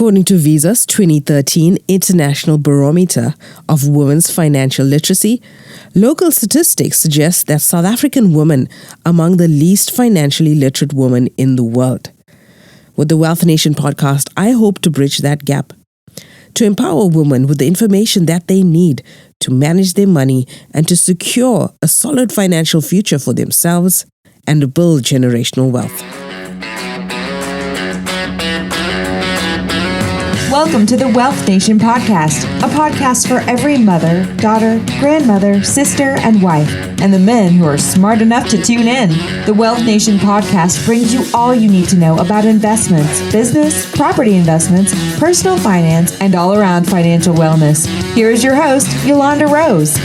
According to Visa's 2013 International Barometer of Women's Financial Literacy, local statistics suggest that South African women are among the least financially literate women in the world. With the Wealth Nation podcast, I hope to bridge that gap, to empower women with the information that they need to manage their money and to secure a solid financial future for themselves and to build generational wealth. Welcome to the Wealth Nation podcast, a podcast for every mother, daughter, grandmother, sister, and wife, and the men who are smart enough to tune in. The Wealth Nation podcast brings you all you need to know about investments, business, property investments, personal finance, and all-around financial wellness. Here is your host, Yolanda Rose.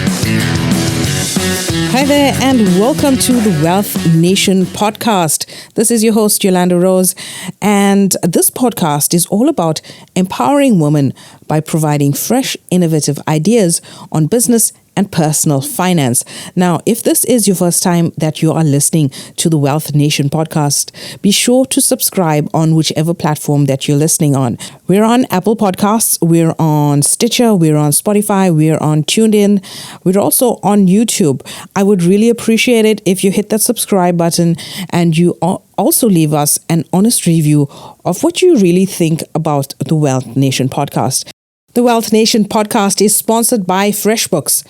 Hi there, and welcome to the Wealth Nation podcast. This is your host, Yolanda Rose, and this podcast is all about empowering women by providing fresh, innovative ideas on business and personal finance. Now, if this is your first time that you are listening to the Wealth Nation podcast, be sure to subscribe on whichever platform that you're listening on. We're on Apple Podcasts, we're on Stitcher, we're on Spotify, we're on TuneIn, we're also on YouTube. I would really appreciate it if you hit that subscribe button and you also leave us an honest review of what you really think about the Wealth Nation podcast. The Wealth Nation podcast is sponsored by FreshBooks.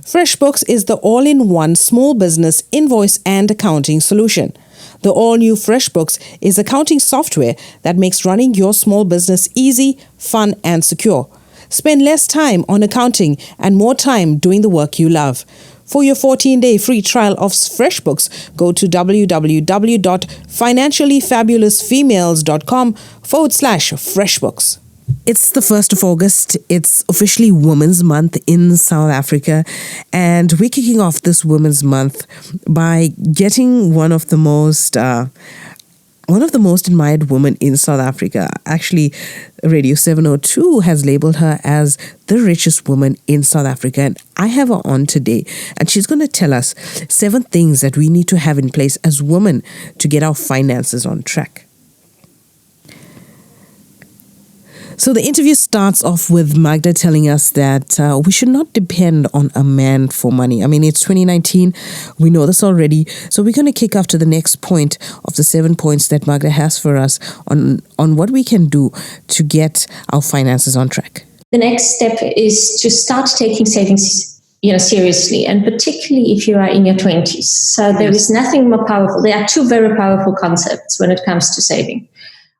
FreshBooks is the all-in-one small business invoice and accounting solution. The all-new FreshBooks is accounting software that makes running your small business easy, fun, and secure. Spend less time on accounting and more time doing the work you love. For your 14-day free trial of FreshBooks, go to www.financiallyfabulousfemales.com/FreshBooks. It's the 1st of August. It's officially Women's Month in South Africa. And we're kicking off this Women's Month by getting one of the most admired women in South Africa. Actually, Radio 702 has labeled her as the richest woman in South Africa. And I have her on today. And she's going to tell us 7 things that we need to have in place as women to get our finances on track. So the interview starts off with Magda telling us that we should not depend on a man for money. I mean, it's 2019. We know this already. So we're going to kick off to the next point of the 7 points that Magda has for us on what we can do to get our finances on track. The next step is to start taking savings seriously, and particularly if you are in your 20s. So there is nothing more powerful. There are 2 very powerful concepts when it comes to saving.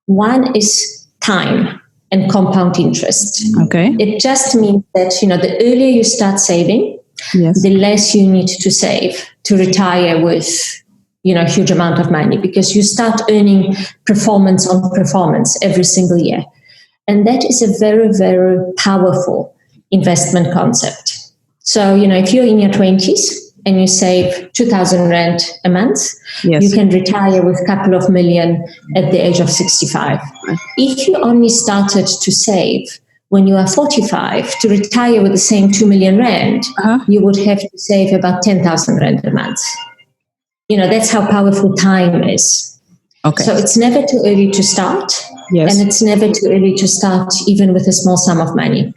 One is time and compound interest. Okay. It just means that, the earlier you start saving, yes, the less you need to save to retire with, a huge amount of money, because you start earning performance on performance every single year. And that is a very, very powerful investment concept. So, if you're in your 20s and you save 2,000 Rand a month, yes, you can retire with a couple of million at the age of 65. If you only started to save when you are 45 to retire with the same 2 million Rand, you would have to save about 10,000 Rand a month. That's how powerful time is. Okay. So it's never too early to start. Yes. And it's never too early to start even with a small sum of money.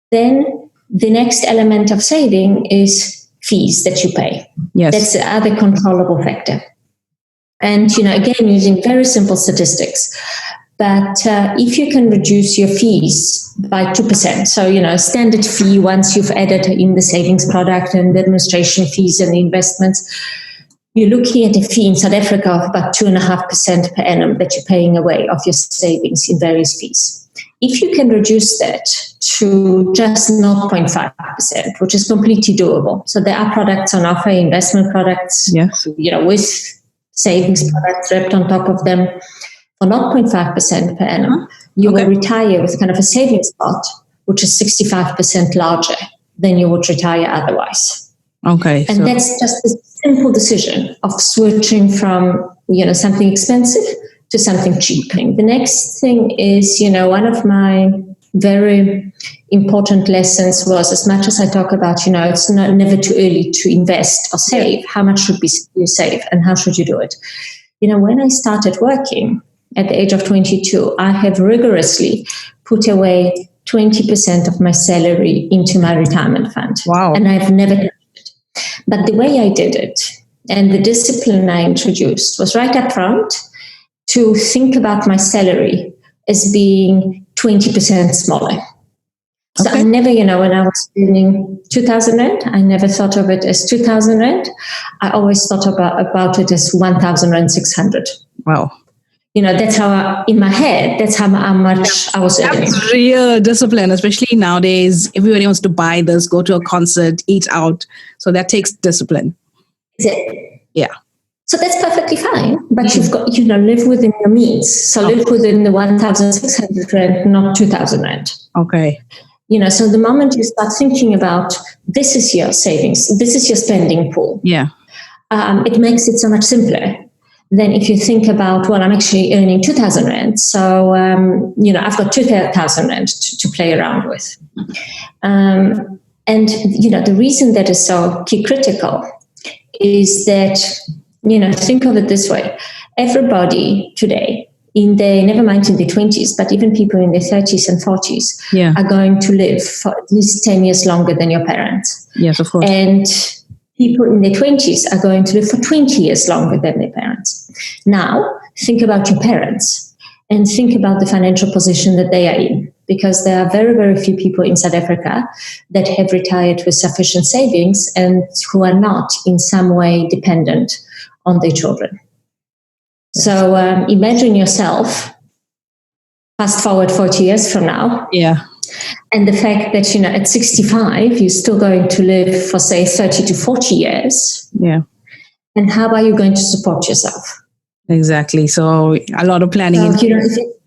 Then the next element of saving is fees that you pay. Yes. That's the other controllable factor. And, again, using very simple statistics. But if you can reduce your fees by 2%, so, standard fee once you've added in the savings product and the administration fees and the investments, you're looking at a fee in South Africa of about 2.5% per annum that you're paying away of your savings in various fees. If you can reduce that to just 0.5%, which is completely doable. So there are products on offer, investment products, yes, with savings products wrapped on top of them. For 0.5% per annum, you will retire with kind of a savings pot, which is 65% larger than you would retire otherwise. Okay. And that's just a simple decision of switching from, something expensive to something cheap. The next thing is, one of my very important lessons was, as much as I talk about, it's never too early to invest or save, how much should you save and how should you do it? When I started working, at the age of 22, I have rigorously put away 20% of my salary into my retirement fund. Wow. And I've never touched it. But the way I did it and the discipline I introduced was right up front to think about my salary as being 20% smaller. So I never, when I was earning 2,000 Rand, I never thought of it as 2,000 Rand. I always thought about it as 1,600. Wow. That's how in my head, that's how much I was earning. That's real discipline, especially nowadays. Everybody wants to buy this, go to a concert, eat out. So that takes discipline. Yeah. So that's perfectly fine. But you've got, live within your means. So live within the 1,600 Rand, not 2,000 Rand. Okay. So the moment you start thinking about this is your savings, this is your spending pool. Yeah. It makes it so much simpler than if you think about, well, I'm actually earning 2,000 Rand. So, I've got 2,000 Rand to play around with. And, the reason that is so key critical is that, think of it this way. Everybody today, never mind in their 20s, but even people in their 30s and 40s are going to live for at least 10 years longer than your parents. Yes, of course. And people in their 20s are going to live for 20 years longer than their parents. Now, think about your parents and think about the financial position that they are in, because there are very, very few people in South Africa that have retired with sufficient savings and who are not in some way dependent on their children. So imagine yourself fast forward 40 years from now. Yeah. And the fact that, at 65, you're still going to live for, say, 30 to 40 years. Yeah. And how are you going to support yourself? Exactly. So a lot of planning. So,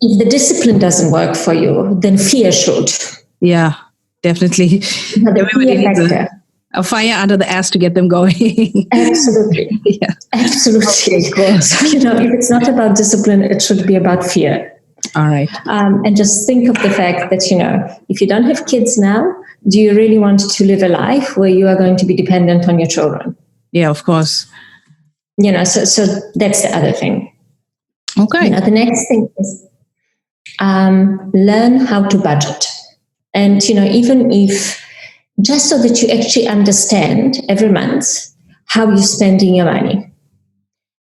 if the discipline doesn't work for you, then fear should. Yeah, definitely. Everybody needs a fire under the ass to get them going. Absolutely. Yeah. Absolutely. Okay, so, if it's not about discipline, it should be about fear. All right. And just think of the fact that, if you don't have kids now, do you really want to live a life where you are going to be dependent on your children? Yeah, of course. So that's the other thing. Okay. The next thing is learn how to budget. And, even if, just so that you actually understand every month how you're spending your money.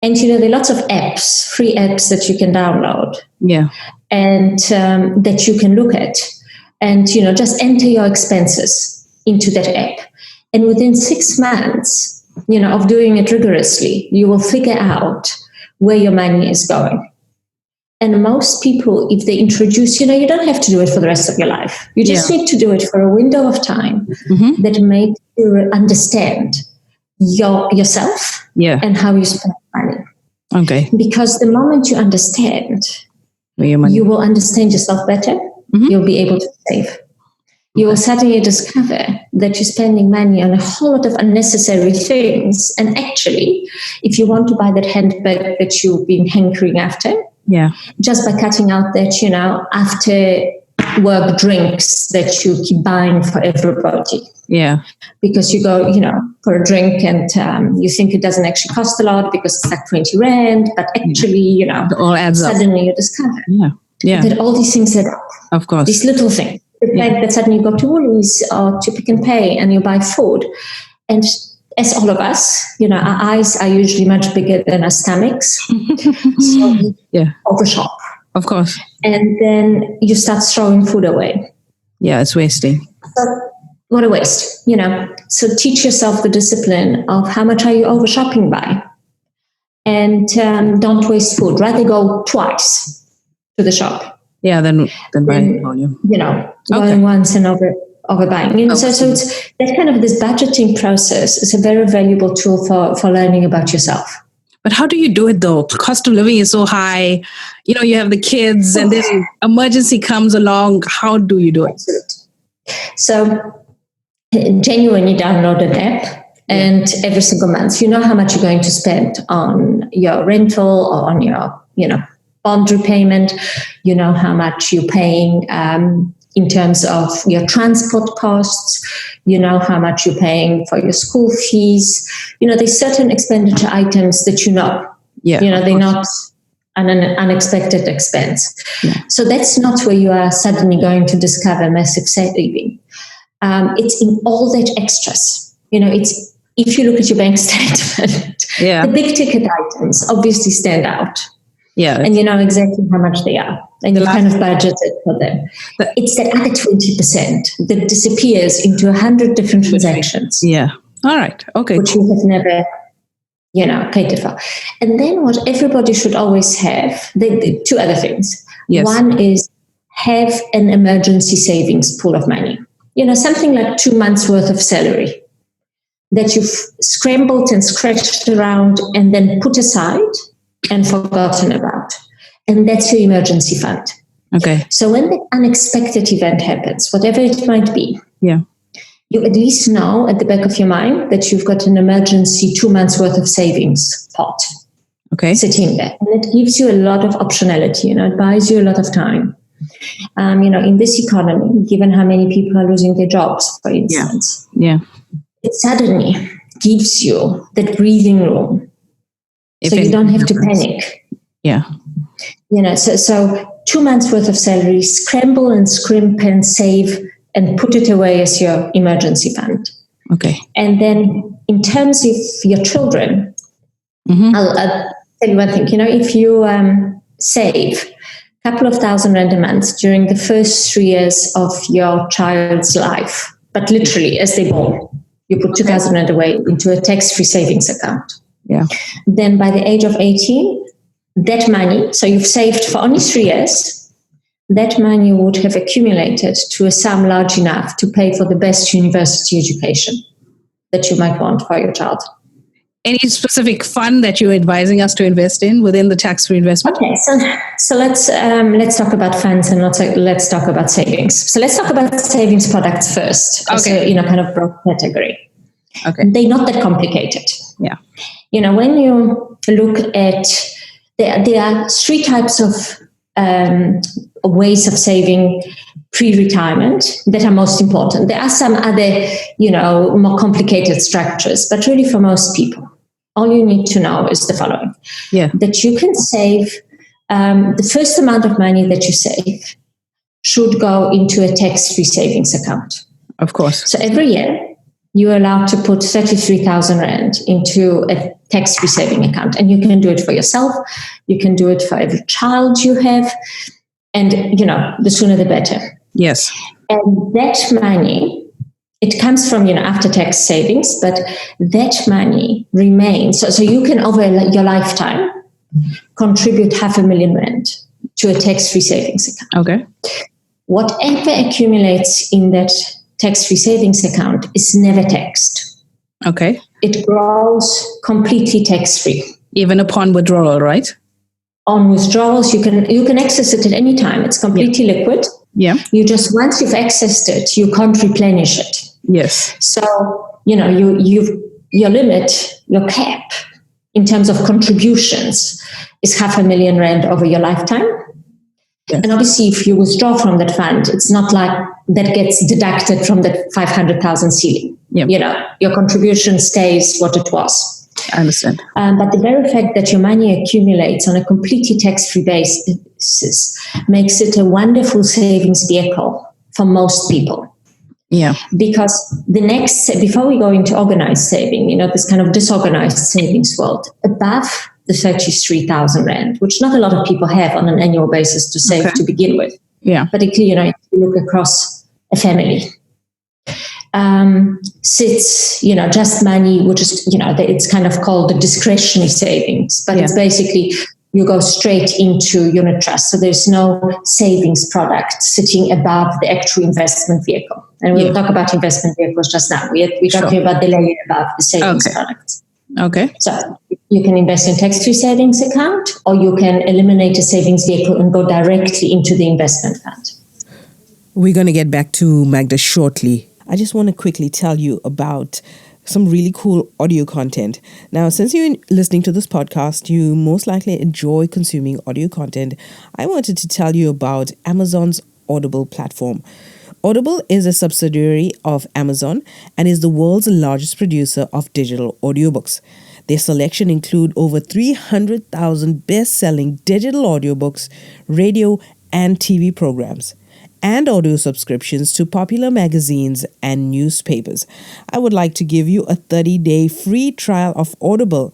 And, there are lots of apps, free apps that you can download. Yeah. And that you can look at. And, just enter your expenses into that app. And within 6 months, of doing it rigorously, you will figure out where your money is going. And most people, if they introduce, you don't have to do it for the rest of your life. You just need to do it for a window of time that makes you understand yourself and how you spend money. Okay. Because the moment you understand, you will understand yourself better. You'll be able to save. You will suddenly discover that you're spending money on a whole lot of unnecessary things. And actually, if you want to buy that handbag that you've been hankering after, just by cutting out that, after work drinks that you keep buying for everybody. Yeah. Because you go, for a drink and you think it doesn't actually cost a lot because it's like 20 Rand, but actually, it all adds suddenly you discover that all these things add up. Of course. These little things. The fact that suddenly you go to Woolies or to Pick and Pay and you buy food. And as all of us, our eyes are usually much bigger than our stomachs. So we overshop. Of course. And then you start throwing food away. Yeah, it's wasting. So what a waste, So teach yourself the discipline of how much are you over-shopping by. And don't waste food. Rather go twice to the shop. Yeah, then buying volume. Going once and overbuying. So it's that kind of this budgeting process is a very valuable tool for learning about yourself. But how do you do it though? Cost of living is so high. You have the kids and then emergency comes along. How do you do it? Absolutely. So genuinely download an app and every single month, you know how much you're going to spend on your rental or on your, bond repayment, how much you're paying in terms of your transport costs, how much you're paying for your school fees. There's certain expenditure items that they're not an unexpected expense. Yeah. So that's not where you are suddenly going to discover massive saving. It's in all that extras. It's if you look at your bank statement, Yeah. the big ticket items obviously stand out. Yeah. And you know exactly how much they are. And you kind of budgeted for them. It's that other 20% that disappears into 100 different transactions. Yeah. All right. Okay. Which you have never, catered for. And then what everybody should always have, the two other things. Yes. One is have an emergency savings pool of money. Something like 2 months worth of salary that you've scrambled and scratched around and then put aside and forgotten about. And that's your emergency fund. Okay. So when the unexpected event happens, whatever it might be, yeah, you at least know at the back of your mind that you've got an emergency 2 months worth of savings pot. Okay. Sitting there. And it gives you a lot of optionality, it buys you a lot of time. In this economy, given how many people are losing their jobs, for instance, it suddenly gives you that breathing room. So you don't have to panic. Yeah. So 2 months worth of salary, scramble and scrimp and save and put it away as your emergency fund. Okay. And then in terms of your children, I'll tell you one thing, if you save a couple of $1,000 a month during the first 3 years of your child's life, but literally as they born, you put $2,000 away into a tax-free savings account. Yeah. Then by the age of 18, that money, so you've saved for only 3 years, that money would have accumulated to a sum large enough to pay for the best university education that you might want for your child. Any specific fund that you're advising us to invest in within the tax-free investment? Okay, so let's talk about funds and let's talk about savings. So let's talk about savings products first. Okay. As a kind of broad category. Okay. They're not that complicated. Yeah. When you look at there are three types of ways of saving pre-retirement that are most important. There are some other, more complicated structures, but really for most people, all you need to know is the following. Yeah. That you can save, the first amount of money that you save should go into a tax-free savings account. Of course. So every year, you're allowed to put 33,000 Rand into a tax-free saving account. And you can do it for yourself. You can do it for every child you have. And, the sooner the better. Yes. And that money, it comes from, after-tax savings, but that money remains. So you can, over your lifetime, contribute 500,000 Rand to a tax-free savings account. Okay. Whatever accumulates in that tax-free savings account is never taxed. Okay. It grows completely tax-free. Even upon withdrawal, right? On withdrawals, you can access it at any time. It's completely liquid. Yeah. You just, once you've accessed it, you can't replenish it. Yes. So, your limit, your cap in terms of contributions is 500,000 Rand over your lifetime. Yes. And obviously, if you withdraw from that fund, it's not like that gets deducted from the 500,000 ceiling. Yeah. Your contribution stays what it was. I understand. But the very fact that your money accumulates on a completely tax-free basis makes it a wonderful savings vehicle for most people. Yeah. Because before we go into organized saving, this kind of disorganized savings world, above the 33,000 Rand, which not a lot of people have on an annual basis to save to begin with. Yeah. Particularly, if you look across a family. Sits, just money, which is, it's kind of called the discretionary savings, but it's basically you go straight into unit trust. So there's no savings product sitting above the actual investment vehicle. And we'll talk about investment vehicles just now. We're talking about the layer above the savings products. Okay. So you can invest in tax-free savings account, or you can eliminate a savings vehicle and go directly into the investment fund. We're going to get back to Magda shortly. I just want to quickly tell you about some really cool audio content. Now, since you're listening to this podcast, you most likely enjoy consuming audio content. I wanted to tell you about Amazon's Audible platform. Audible is a subsidiary of Amazon and is the world's largest producer of digital audiobooks. Their selection include over 300,000 best-selling digital audiobooks, radio and TV programs, and audio subscriptions to popular magazines and newspapers. I would like to give you a 30-day free trial of Audible.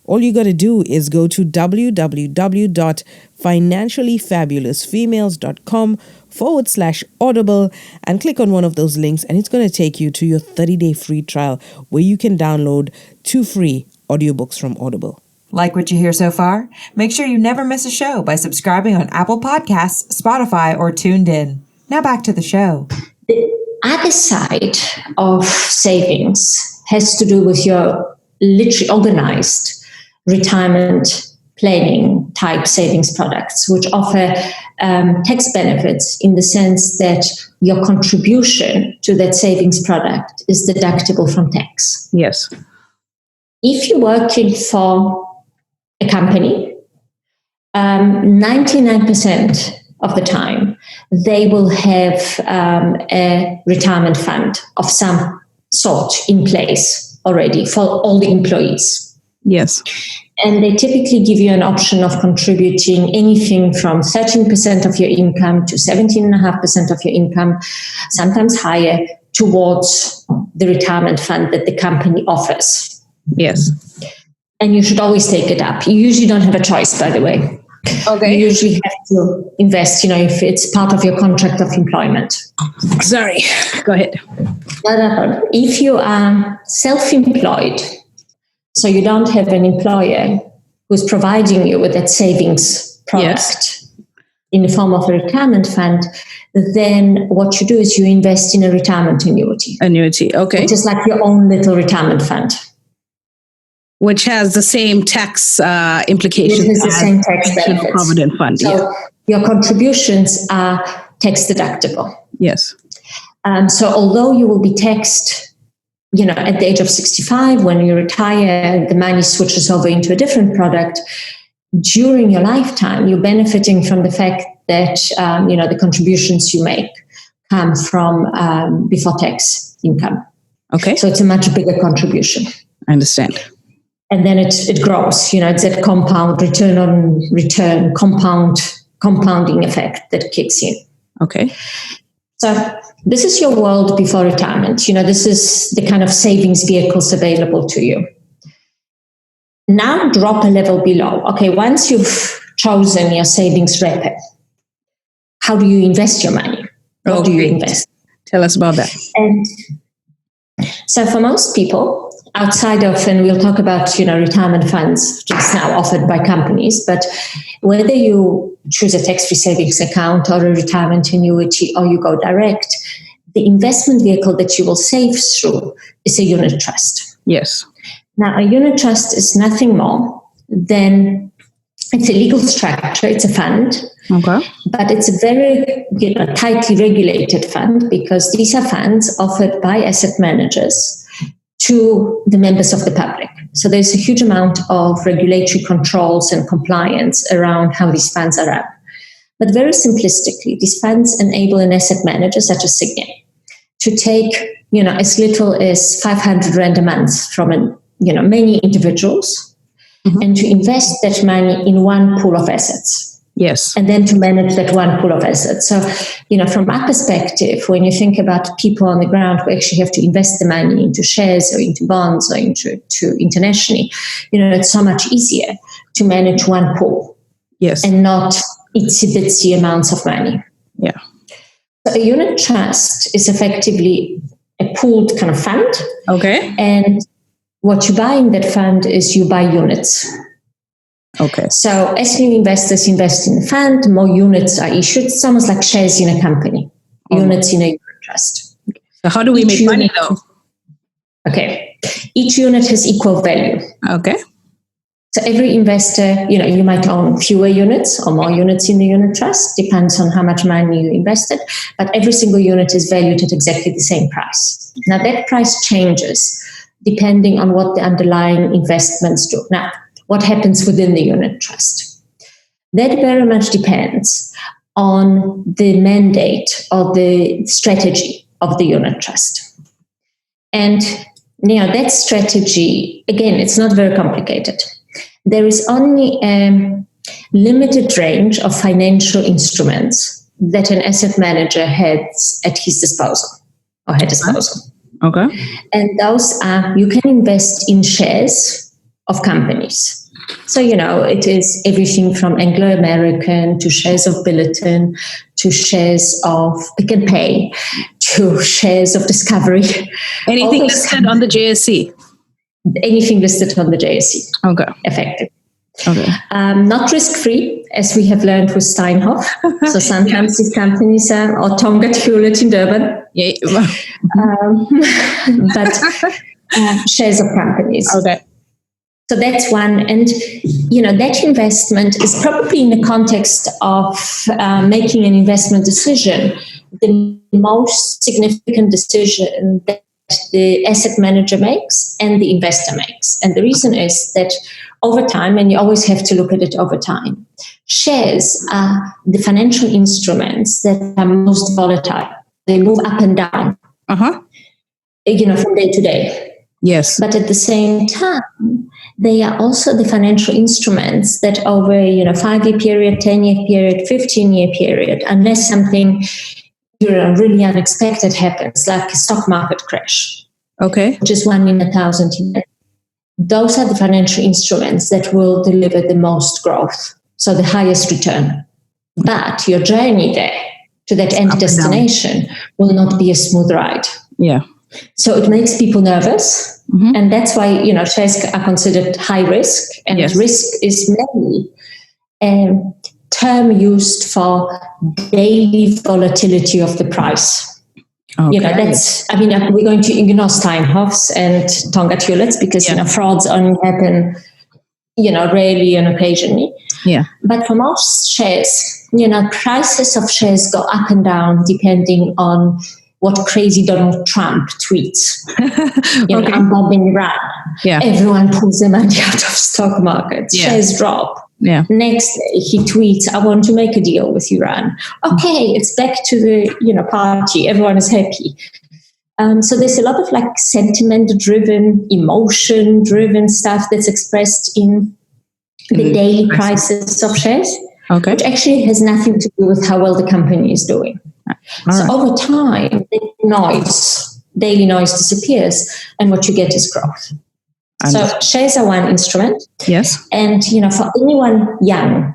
All you got to do is go to www.financiallyfabulousfemales.com/audible and click on one of those links, and it's going to take you to your 30-day free trial where you can download 2 free audiobooks from Audible. Like what you hear so far? Make sure you never miss a show by subscribing on Apple Podcasts, Spotify, or Tuned In. Now back to the show. The other side of savings has to do with your literally organized retirement planning type savings products, which offer tax benefits in the sense that your contribution to that savings product is deductible from tax. Yes. If you're working for a company, 99% of the time, they will have a retirement fund of some sort in place already for all the employees. Yes. And they typically give you an option of contributing anything from 13% of your income to 17.5% of your income, sometimes higher, towards the retirement fund that the company offers. Yes. And you should always take it up. You usually don't have a choice, by the way. Okay. You usually have to invest, if it's part of your contract of employment. Sorry. Go ahead. If you are self-employed, so you don't have an employer who's providing you with that savings product in the form of a retirement fund, then what you do is you invest in a retirement annuity. Annuity, okay. Which is like your own little retirement fund. Which has the same tax implications. It has the same tax benefits. Provident fund, so your contributions are tax deductible. Yes. So although you will be taxed at the age of 65, when you retire, the money switches over into a different product. During your lifetime, you're benefiting from the fact that, the contributions you make come from before tax income. Okay. So it's a much bigger contribution. I understand. And then it grows, it's that compound return on return, compounding effect that kicks in. Okay. So this is your world before retirement. This is the kind of savings vehicles available to you. Now drop a level below. Okay, once you've chosen your savings wrapper, how do you invest your money? What do you invest? Tell us about that. And so for most people, outside of, and we'll talk about, retirement funds just now offered by companies, but whether you choose a tax-free savings account or a retirement annuity or you go direct, the investment vehicle that you will save through is a unit trust. Yes. Now, a unit trust is nothing more than, it's a legal structure, it's a fund, okay, but it's a very tightly regulated fund because these are funds offered by asset managers to the members of the public. So there's a huge amount of regulatory controls and compliance around how these funds are run. But very simplistically, these funds enable an asset manager such as Signia to take, as little as 500 Rand a month from many individuals, and to invest that money in one pool of assets. Yes. And then to manage that one pool of assets. So, from our perspective, when you think about people on the ground who actually have to invest the money into shares or into bonds or into internationally, it's so much easier to manage one pool. Yes. And not itsy-bitsy amounts of money. Yeah. So a unit trust is effectively a pooled kind of fund. Okay. And what you buy in that fund is you buy units. Okay. So as new investors invest in the fund, more units are issued. It's almost like shares in a company, units in a unit trust. So how do we make money though? Okay. Each unit has equal value. Okay. So every investor, you might own fewer units or more units in the unit trust, depends on how much money you invested, but every single unit is valued at exactly the same price. Now that price changes depending on what the underlying investments do. Now, what happens within the unit trust? That very much depends on the mandate or the strategy of the unit trust. And that strategy, again, it's not very complicated. There is only a limited range of financial instruments that an asset manager has at his disposal or her disposal. Okay. And those are, you can invest in shares of companies. So, it is everything from Anglo-American to shares of Billiton to shares of Pick and Pay to shares of Discovery. Anything listed on the JSE? Anything listed on the JSE. Okay. Effective. Okay. Not risk-free, as we have learned with Steinhoff. So sometimes these companies are, or Tonga Hewlett in Durban. Yeah. But shares of companies. Okay. So that's one. And, that investment is probably in the context of making an investment decision, the most significant decision that the asset manager makes and the investor makes. And the reason is that over time, and you always have to look at it over time, shares are the financial instruments that are most volatile. They move up and down, from day to day. Yes. But at the same time, they are also the financial instruments that over, 5-year period, 10-year period, 15-year period, unless something really unexpected happens, like a stock market crash. Okay. Which is 1 in 1,000 years. Those are the financial instruments that will deliver the most growth, so the highest return. But your journey there to that end destination will not be a smooth ride. Yeah. So it makes people nervous. Mm-hmm. And that's why, shares are considered high risk. And risk is mainly a term used for daily volatility of the price. Okay. We're going to ignore Steinhoffs and Tonga Hewletts because, frauds only happen, rarely and occasionally. Yeah. But for most shares, prices of shares go up and down depending on what crazy Donald Trump tweets. I'm bombing Iran. Yeah. Everyone pulls their money out of stock markets. Yeah. Shares drop. Yeah. Next day he tweets, I want to make a deal with Iran. Okay, it's back to the party. Everyone is happy. So there's a lot of sentiment-driven, emotion-driven stuff that's expressed in the daily prices of shares, which actually has nothing to do with how well the company is doing. Over time, the daily noise disappears, and what you get is growth. So shares are one instrument. Yes. And, for anyone young,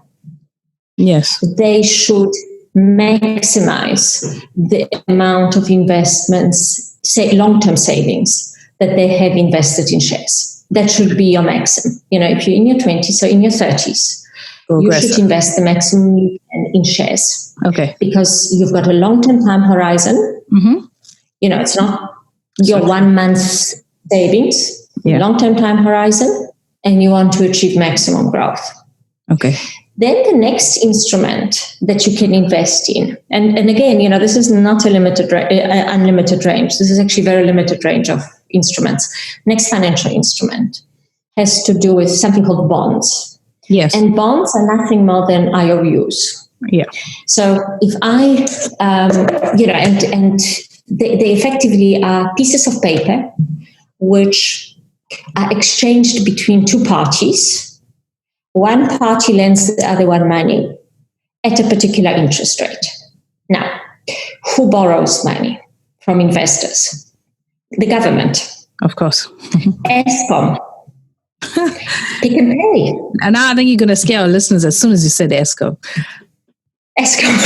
they should maximize the amount of investments, say long-term savings, that they have invested in shares. That should be your maximum. If you're in your 20s, so in your 30s, you should invest the maximum you can in shares. Okay. Because you've got a long-term time horizon. Mm-hmm. It's not your 1 month savings. Long-term time horizon, and you want to achieve maximum growth. Okay. Then the next instrument that you can invest in, and again, this is not a unlimited range. This is actually a very limited range of instruments. Next financial instrument has to do with something called bonds. Yes. And bonds are nothing more than IOUs. Yeah. So if they effectively are pieces of paper which are exchanged between two parties. One party lends the other one money at a particular interest rate. Now, who borrows money from investors? The government. Of course. ESCOM. Pick and Pay. And now I think you're going to scare our listeners as soon as you said ESCOM. ESCOM.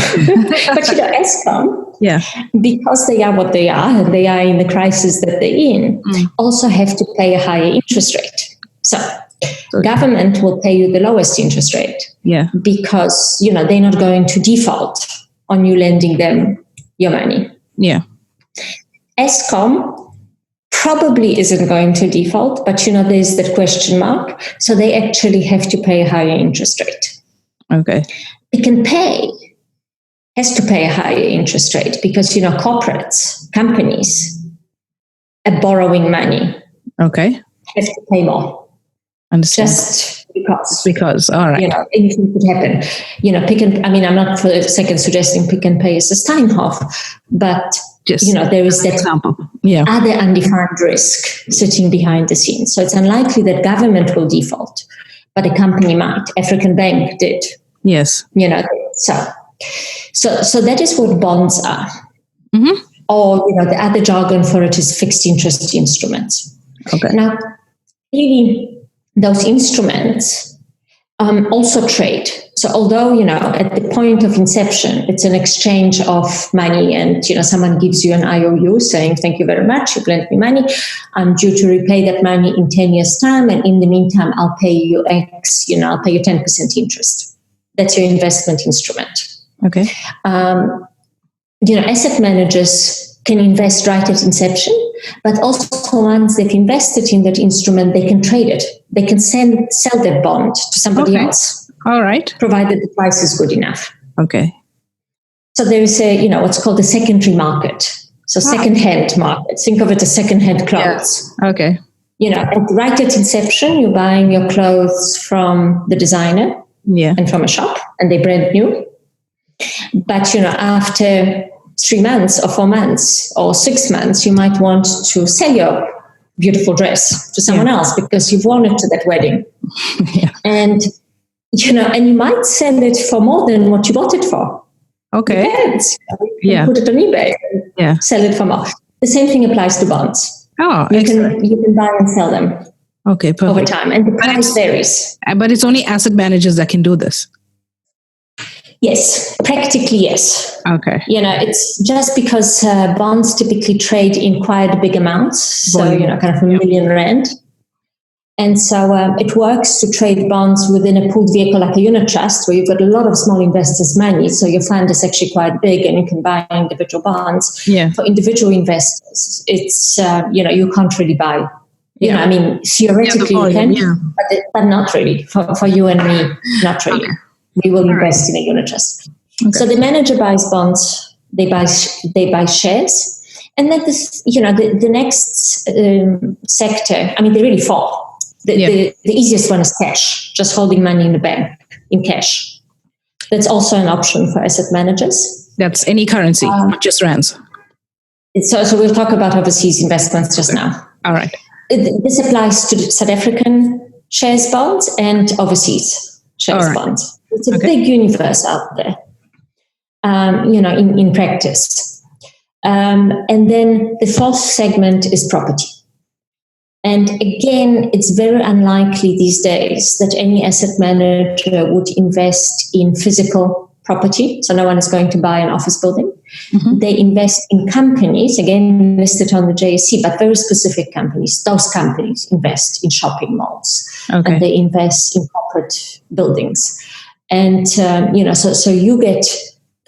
But ESCOM, because they are what they are, and they are in the crisis that they're in, also have to pay a higher interest rate. So government will pay you the lowest interest rate. Yeah. Because, they're not going to default on you lending them your money. Yeah. ESCOM probably isn't going to default, but, there's that question mark. So they actually have to pay a higher interest rate. Okay. Pick and Pay has to pay a higher interest rate because, corporates, companies are borrowing money. Okay. Have to pay more. Understand. Just because. Because, all right. Anything could happen. I'm not for a second suggesting Pick and Pay is a Steinhoff, but Just, there is that example. Yeah. other undefined risk sitting behind the scenes. So it's unlikely that government will default, but a company might. African Bank did. Yes. So that is what bonds are. Mm-hmm. Or, the other jargon for it is fixed interest instruments. Okay. Now, clearly, those instruments also trade. So although, at the point of inception, it's an exchange of money and, someone gives you an IOU saying, thank you very much, you've lent me money. I'm due to repay that money in 10 years' time. And in the meantime, I'll pay you X, I'll pay you 10% interest. That's your investment instrument. Okay. Asset managers can invest right at inception, but also once they've invested in that instrument, they can trade it. They can sell that bond to somebody else. All right. Provided the price is good enough. Okay. So there is what's called the secondary market. So second-hand market. Think of it as second-hand clothes. Yeah. Okay. Right at inception, you're buying your clothes from the designer and from a shop, and they're brand new. But, after 3 months or 4 months or 6 months, you might want to sell your beautiful dress to someone else because you've worn it to that wedding. And, and you might sell it for more than what you bought it for. Okay. Depends. You put it on eBay and sell it for more. The same thing applies to bonds. Oh, you can buy and sell them. Okay, perfect. Over time. And the price varies. But it's only asset managers that can do this. Yes, practically yes. Okay. It's just because bonds typically trade in quite big amounts. So, kind of R1 million. And so it works to trade bonds within a pooled vehicle like a unit trust where you've got a lot of small investors' money. So your fund is actually quite big and you can buy individual bonds. Yeah. For individual investors, it's, you can't really buy. Theoretically you can, but not really. For you and me, not really. Okay. We will invest in a unit trust. Okay. So the manager buys bonds, they buy shares, and then this, the next sector. I mean, they really fall. The easiest one is cash, just holding money in the bank in cash. That's also an option for asset managers. That's any currency, not just rands. So we'll talk about overseas investments just now. All right. This applies to South African shares bonds and overseas shares bonds. It's a big universe out there, in practice. And then the fourth segment is property. And again, it's very unlikely these days that any asset manager would invest in physical property. So no one is going to buy an office building. Mm-hmm. They invest in companies, again, listed on the JSE, but very specific companies. Those companies invest in shopping malls. Okay. And they invest in corporate buildings. And, so you get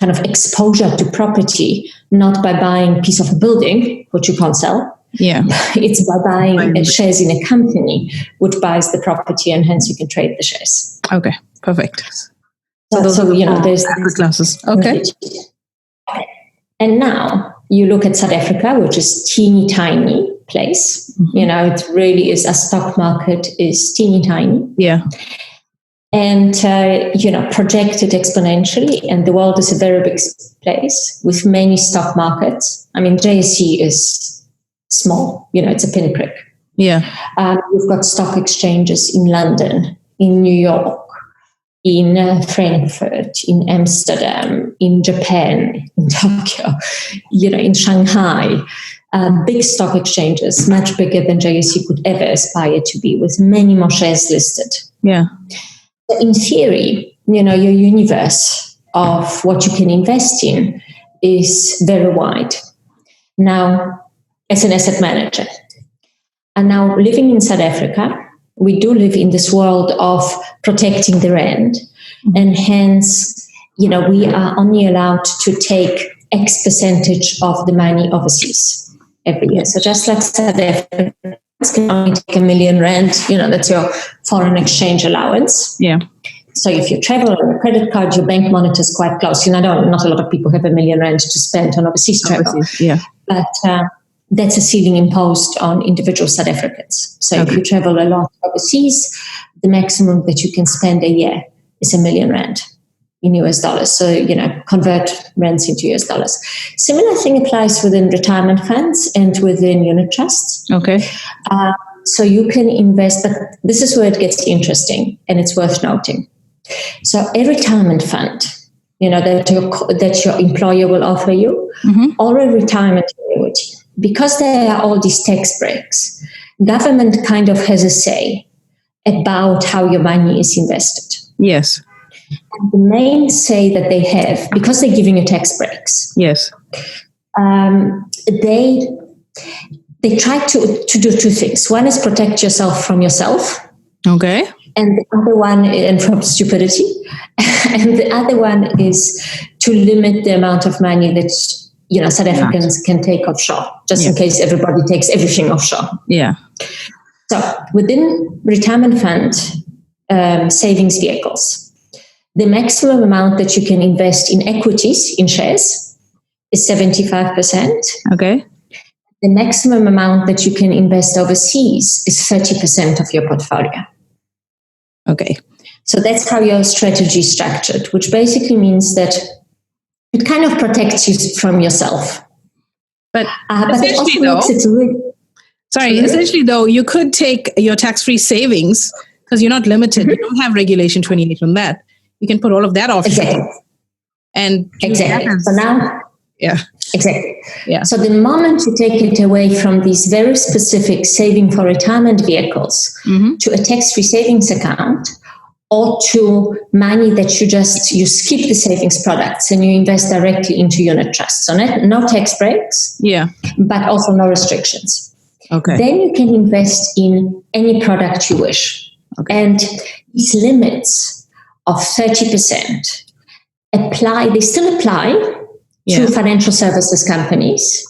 kind of exposure to property, not by buying a piece of a building, which you can't sell. Yeah. It's by buying shares in a company, which buys the property, and hence you can trade the shares. Okay, perfect. So there's asset classes. Okay. And now you look at South Africa, which is teeny tiny place. Mm-hmm. It really is, a stock market is teeny tiny. Yeah. And, projected exponentially. And the world is a very big place with many stock markets. I mean, JSE is small, it's a pinprick. Yeah. We've got stock exchanges in London, in New York, in Frankfurt, in Amsterdam, in Japan, in Tokyo, in Shanghai. Big stock exchanges, much bigger than JSE could ever aspire to be, with many more shares listed. Yeah. In theory, your universe of what you can invest in is very wide. Now, as an asset manager, and now living in South Africa, we do live in this world of protecting the rand, and hence, we are only allowed to take X percentage of the money overseas every year. So just like South Africa can only take R1 million, that's your foreign exchange allowance. Yeah. So if you travel on a credit card, your bank monitors quite close. Not a lot of people have R1 million to spend on overseas travel. Yeah. But that's a ceiling imposed on individual South Africans. So if you travel a lot overseas, the maximum that you can spend a year is R1 million. in US dollars. So, convert rands into US dollars. Similar thing applies within retirement funds and within unit trusts. Okay. So you can invest, but this is where it gets interesting and it's worth noting. So a retirement fund, that your employer will offer you, or a retirement annuity, because there are all these tax breaks, government kind of has a say about how your money is invested. Yes. And the main say that they have, because they're giving you tax breaks, Yes. they try to do two things. One is protect yourself from yourself. Okay. And the other one, and from stupidity. And the other one is to limit the amount of money that, South Africans can take offshore, just in case everybody takes everything offshore. Yeah. So within retirement fund savings vehicles, the maximum amount that you can invest in equities, in shares, is 75%. Okay. The maximum amount that you can invest overseas is 30% of your portfolio. Okay. So that's how your strategy is structured, which basically means that it kind of protects you from yourself. But essentially, essentially though, you could take your tax-free savings, because you're not limited. You don't have Regulation 28 on that. You can put all of that offshore. Exactly. And so now, exactly. Yeah. So the moment you take it away from these very specific saving for retirement vehicles to a tax-free savings account, or to money that you skip the savings products and you invest directly into unit trusts. So no tax breaks, but also no restrictions. Okay. Then you can invest in any product you wish. Okay. And these limits of 30% they still apply to financial services companies.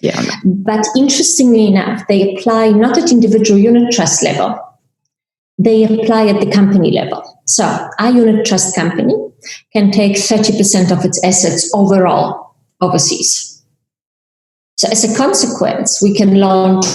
Yeah. But interestingly enough, they apply not at individual unit trust level, they apply at the company level. So our unit trust company can take 30% of its assets overall overseas. So as a consequence, we can launch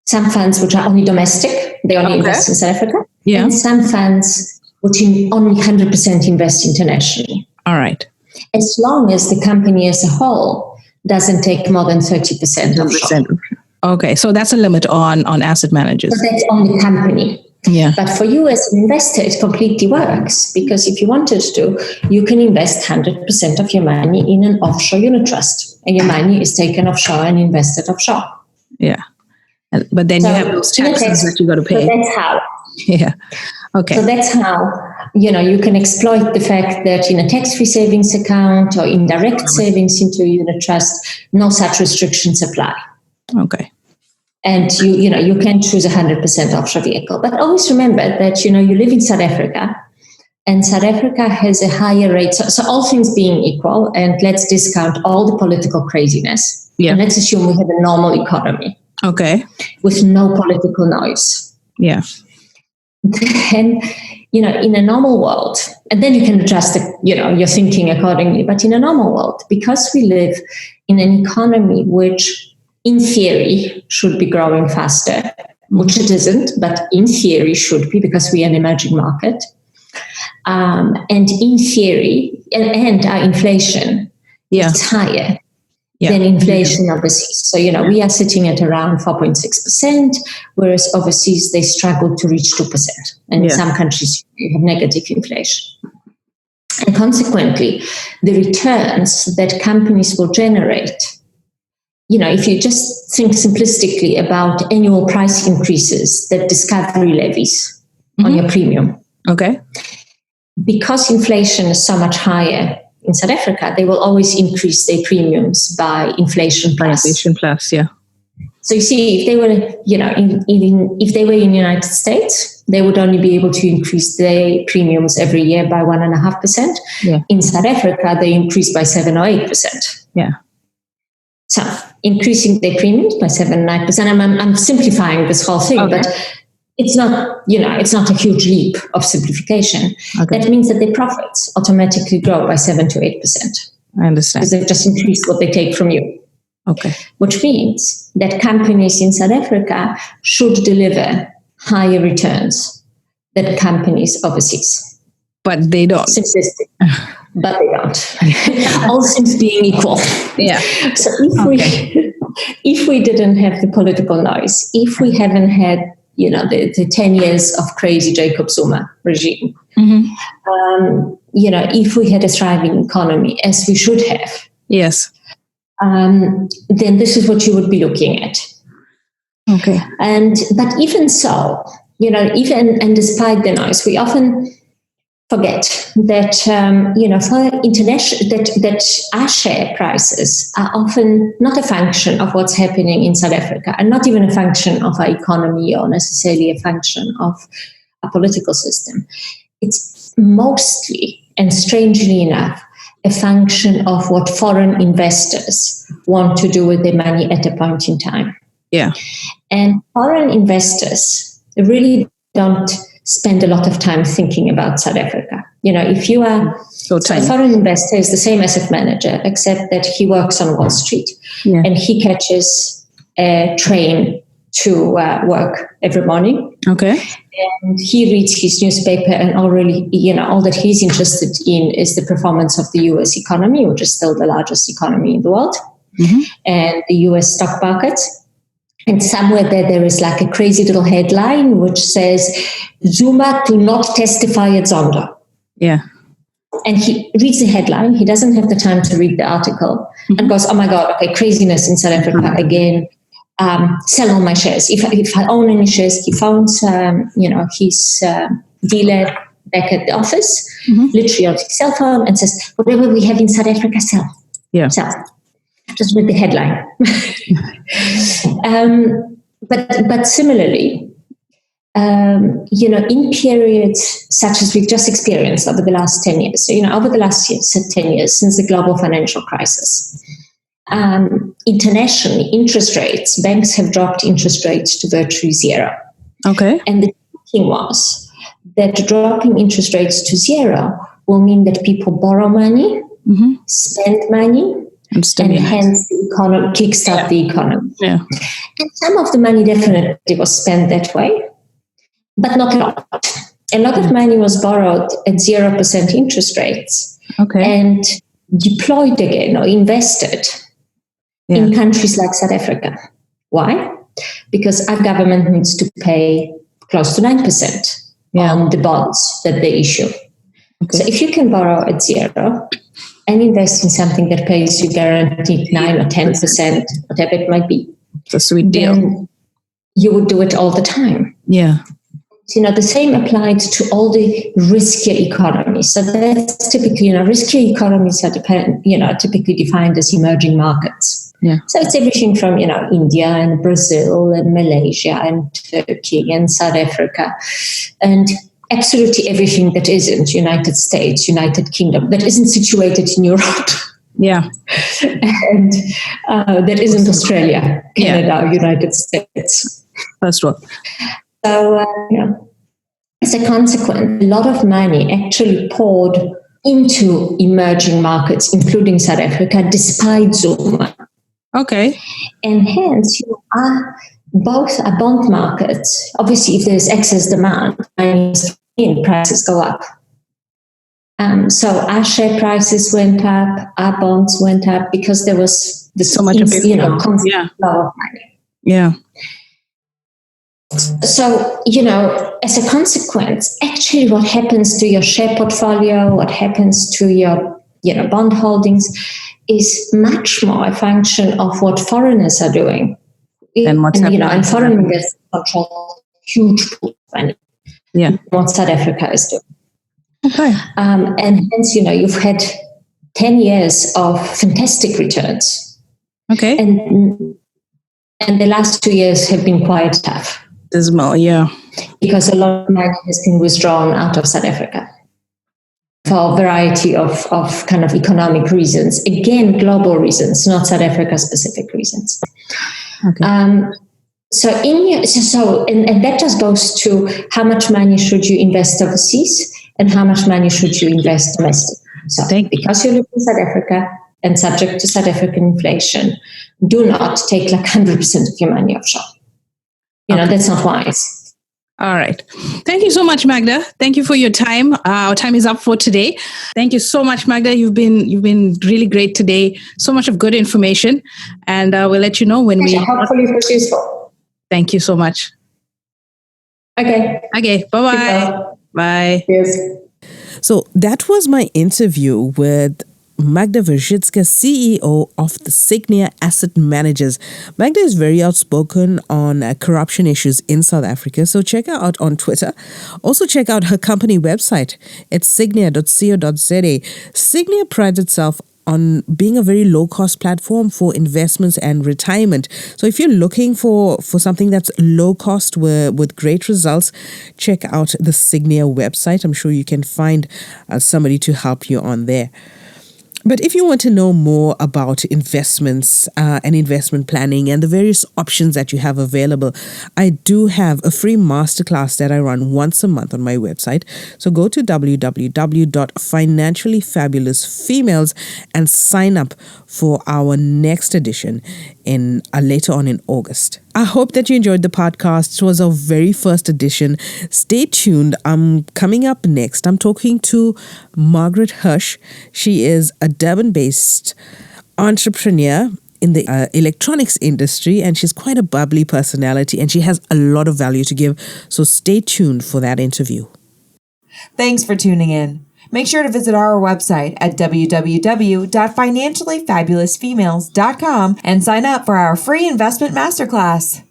some funds which are only domestic, they only invest in South Africa, and some funds which only 100% invest internationally. All right. As long as the company as a whole doesn't take more than 30% offshore. Okay, so that's a limit on asset managers. So that's on the company. Yeah. But for you as an investor, it completely works, because if you wanted to, you can invest 100% of your money in an offshore unit trust, and your money is taken offshore and invested offshore. Yeah. But then you have those taxes that you got to pay. So that's how. Yeah. Okay. So that's how, you can exploit the fact that in a tax-free savings account or in direct savings into a unit trust, no such restrictions apply. Okay. And you can choose 100% offshore vehicle. But always remember that, you live in South Africa, and South Africa has a higher rate. So all things being equal, and let's discount all the political craziness. Yeah. And let's assume we have a normal economy. Okay. With no political noise. Yeah. Then, in a normal world, and then you can adjust, your thinking accordingly. But in a normal world, because we live in an economy which, in theory, should be growing faster, which it isn't, but in theory should be, because we are an emerging market. And in theory, and our inflation is higher than inflation overseas. So, we are sitting at around 4.6%, whereas overseas they struggle to reach 2%. And in some countries, you have negative inflation. And consequently, the returns that companies will generate, if you just think simplistically about annual price increases that Discovery levies on your premium. Okay. Because inflation is so much higher in South Africa, they will always increase their premiums by inflation plus. Inflation plus, yeah. So you see, if they were, if they were in the United States, they would only be able to increase their premiums every year by 1.5%. Yeah. In South Africa, they increase by 7 or 8%. Yeah. So increasing their premiums by 7 or 9%. I'm simplifying this whole thing, but it's not, it's not a huge leap of simplification. Okay. That means that their profits automatically grow by 7 to 8%. I understand. Because they've just increased what they take from you. Okay. Which means that companies in South Africa should deliver higher returns than companies overseas. But they don't. Simplistic. But they don't. All things being equal. Yeah. So if we didn't have the political noise, if we haven't had, the 10 years of crazy Jacob Zuma regime, if we had a thriving economy, as we should have, yes, then this is what you would be looking at. Okay. But even so, and despite the noise, we often forget that, for international, that our share prices are often not a function of what's happening in South Africa, and not even a function of our economy or necessarily a function of a political system. It's mostly, and strangely enough, a function of what foreign investors want to do with their money at a point in time. Yeah. And foreign investors really don't spend a lot of time thinking about South Africa. If you are a foreign investor is the same asset manager, except that he works on Wall Street and he catches a train to work every morning. Okay. And he reads his newspaper, and already, all that he's interested in is the performance of the US economy, which is still the largest economy in the world, and the US stock market. And somewhere there is like a crazy little headline which says, Zuma to not testify at Zondo. Yeah. And he reads the headline. He doesn't have the time to read the article and goes, oh my God, okay, craziness in South Africa again. Sell all my shares. If I own any shares, he phones, his dealer back at the office, literally on his cell phone, and says, whatever we have in South Africa, sell. Yeah. Sell. Just with the headline. But similarly, in periods such as we've just experienced over the last 10 years, over the last 10 years since the global financial crisis, internationally, interest rates, banks have dropped interest rates to virtually zero. Okay. And the thinking was that dropping interest rates to zero will mean that people borrow money, spend money, and hence the economy, kickstart the economy. Yeah. And some of the money definitely was spent that way, but not a lot. A lot of money was borrowed at 0% interest rates and deployed again or invested in countries like South Africa. Why? Because our government needs to pay close to 9% on the bonds that they issue. Okay. So if you can borrow at zero and invest in something that pays you guaranteed 9 or 10%, whatever it might be, it's a sweet deal. You would do it all the time. Yeah. The same applied to all the riskier economies. So that's typically, riskier economies are typically defined as emerging markets. Yeah. So it's everything from, India and Brazil and Malaysia and Turkey and South Africa and absolutely everything that isn't United States, United Kingdom, that isn't situated in Europe. Yeah. And that isn't Australia, Canada, United States. First one. So, as a consequence, a lot of money actually poured into emerging markets, including South Africa, despite Zuma. Okay. And hence, both are bond markets. Obviously, if there's excess demand, prices go up. So our share prices went up, our bonds went up because there was so much constant flow of money. Yeah. So, as a consequence, actually what happens to your share portfolio, what happens to your, bond holdings is much more a function of what foreigners are doing. And what's happening. And foreign investors control huge pool of money. Yeah. What South Africa is doing. Okay. And hence, you've had 10 years of fantastic returns. Okay. And the last 2 years have been quite tough. Dismal, yeah. Because a lot of money has been withdrawn out of South Africa for a variety of kind of economic reasons. Again, global reasons, not South Africa specific reasons. Okay. And that just goes to how much money should you invest overseas and how much money should you invest domestically. So because you live in South Africa and subject to South African inflation, do not take like 100% of your money offshore. That's not wise. All right. Thank you so much, Magda. Thank you for your time. Our time is up for today. Thank you so much, Magda. You've been really great today. So much of good information, and we'll let you know when we. Hopefully, it was useful. Thank you so much. Okay. Okay. Bye-bye. Bye. Yes. So that was my interview with Magda Wierzycka, CEO of the Signia Asset Managers. Magda is very outspoken on corruption issues in South Africa, so check her out on Twitter. Also check out her company website. It's signia.co.za. Signia prides itself on being a very low-cost platform for investments and retirement. So if you're looking for something that's low-cost with great results, check out the Signia website. I'm sure you can find somebody to help you on there. But if you want to know more about investments and investment planning and the various options that you have available, I do have a free masterclass that I run once a month on my website. So go to www.financiallyfabulousfemales and sign up for our next edition in later on in August. I hope that you enjoyed the podcast. It was our very first edition. Stay tuned. Coming up next, I'm talking to Margaret Hirsch. She is a Durban-based entrepreneur in the electronics industry, and she's quite a bubbly personality, and she has a lot of value to give. So stay tuned for that interview. Thanks for tuning in. Make sure to visit our website at www.financiallyfabulousfemales.com and sign up for our free investment masterclass.